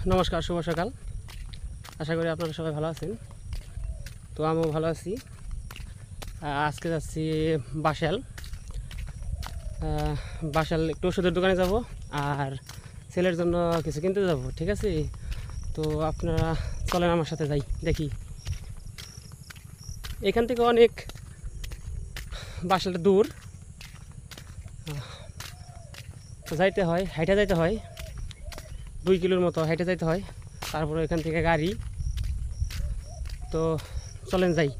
नमस्कार शुभ सकाल आशा करी আপনারা সবাই ভালো আছেন। তো আমিও ভালো আছি। আজকে যাচ্ছি বাসাল একটু ওষুধের দোকানে যাব আর ছেলের জন্য কিছু কিনতে যাব, ঠিক আছে? তো আপনারা চলেন আমার সাথে যাই, দেখি। এখান থেকে অনেক বাসালটা দূর, যাইতে হয়, হাইটা যাইতে হয়, 2 কিলোর মতো হাইটে যাইতে হয়। তারপরে এখান থেকে গাড়ি, তো চলেন যাই।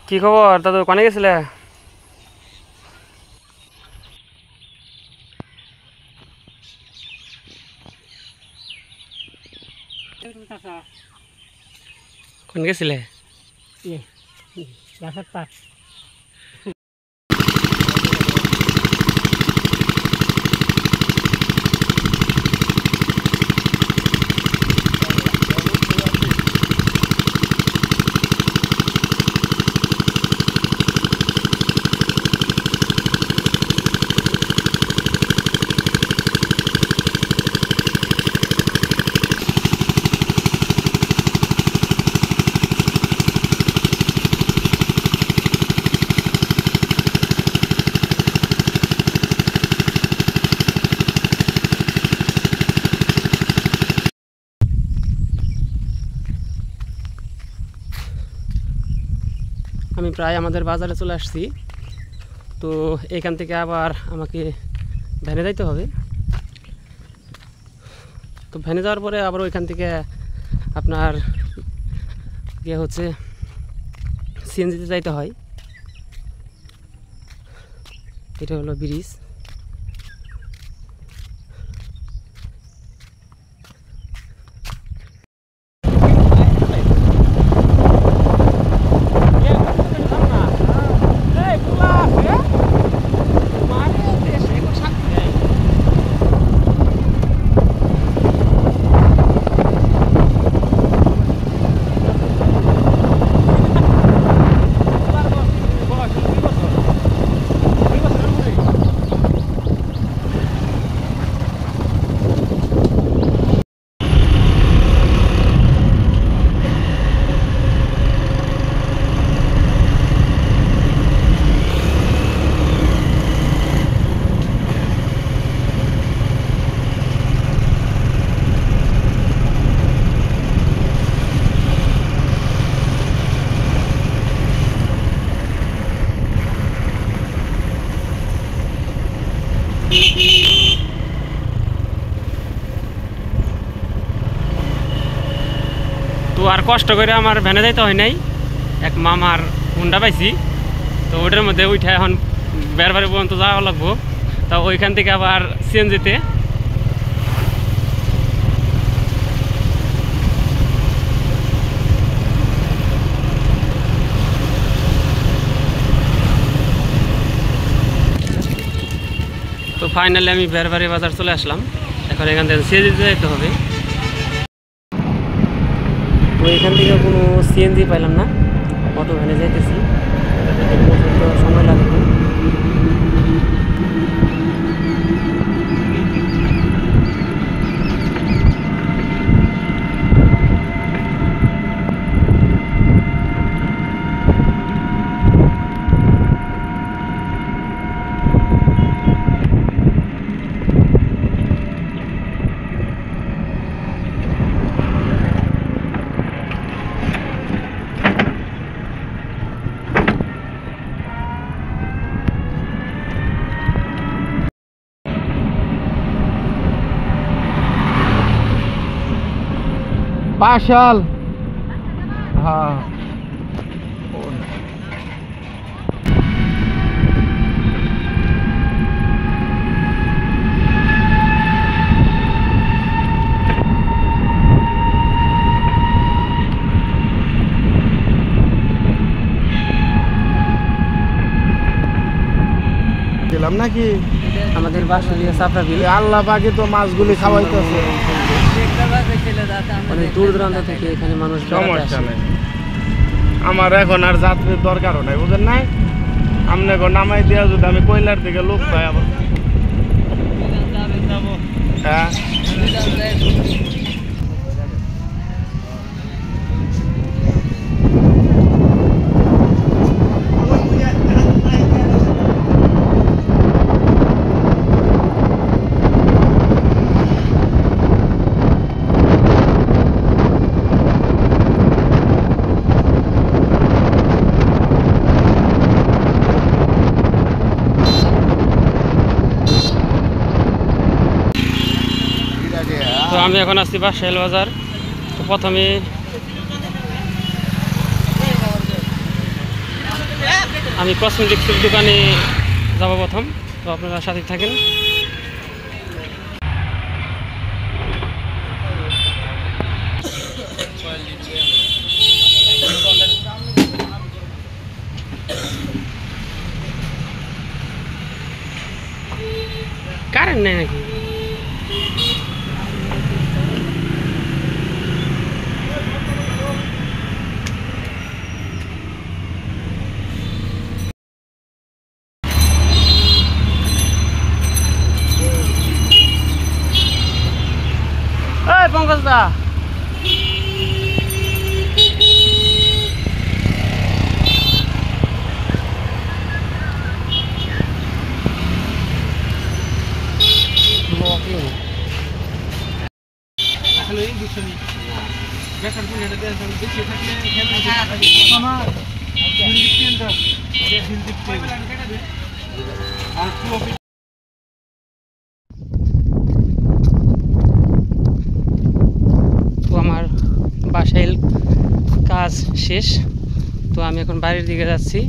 কি খবর দাদু, কানে গেছিলে? কোন গেছিলে? আমি প্রায় আমাদের বাজারে চলে আসছি। তো এখান থেকে আবার আমাকে ভ্যানে যাইতে হবে। তো ভ্যানে যাওয়ার পরে আবার ওইখান থেকে আপনার ইয়ে হচ্ছে সিএনজিতে যাইতে হয়। এটা হলো ব্রিজ। তো আর কষ্ট করে আমার ভ্যানে যাইতে হয় নাই, এক মামার হুন্ডা পাইছি। তো ওটার মধ্যে উঠে এখন বেরবারে পর্যন্ত যাওয়া লাগবো। তা ওইখান থেকে আবার সিএনজিতে। তো ফাইনালি আমি বেরবারে বাজার চলে আসলাম। এখন এখান থেকে সিএনজিতে যেতে হবে। তো এখান থেকে কোনো সিএনজি পাইলাম না, অটো ভ্যানে যাইতেছি। সময় লাগবে। Partial. हाँ আসছিলাম নাকি? আমাদের বাঁশখালী চাপড়া বিল। আল্লাহ পাকে তো মাছগুলি খাওয়াইতেছে। অনেক দূর দূরান্ত থেকে এখানে মানুষ সমস্যা নেই, আমার এখন আর যাত্রীর দরকারও নাই, বুঝেন নাই? আপনি এখন নামাই দিয়া যদি আমি কয়লার দিকে লোক পাই আবার। হ্যাঁ তো আমি এখন আসছি বাঁশখালী বাজার। তো প্রথমে আমি কসমেটিক্সের দোকানে যাব প্রথম, তো আপনারা সাথে থাকেন। কারেন্ট নেই নাকি? এই পঙ্কজ দা, তো আমার বাসায় কাজ শেষ, তো আমি এখন বাড়ির দিকে যাচ্ছি।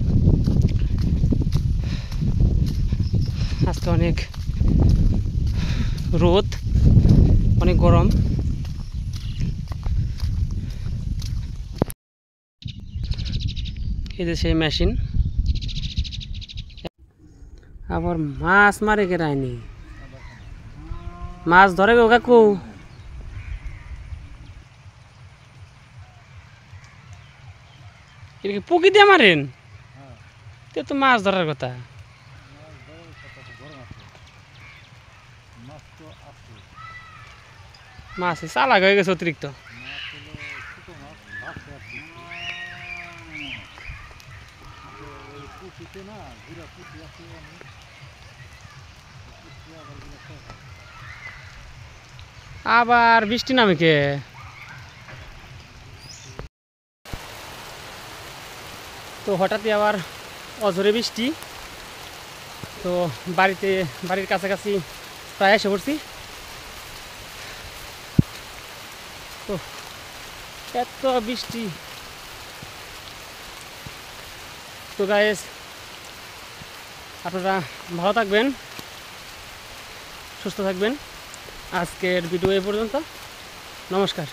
আজকে অনেক রোদ, অনেক গরম। এই যে সেই মেশিন, আবার মাছ মারে কে রায়নি, মাছ ধরে গো কাকু। এটা কি পুকি দিয়ে মারেন? তো মাছ ধরার কথা। মাছ চালাক হয়ে গেছে অতিরিক্ত। আবার বৃষ্টি নামে কে? তো হঠাৎই আবার অঝরে বৃষ্টি। তো বাড়ির কাছাকাছি প্রায় এসে পড়ছি। তো এত বৃষ্টি। তো গাইস, আপনারা ভালো থাকবেন, সুস্থ থাকবেন। আজকের ভিডিও এই পর্যন্ত। নমস্কার।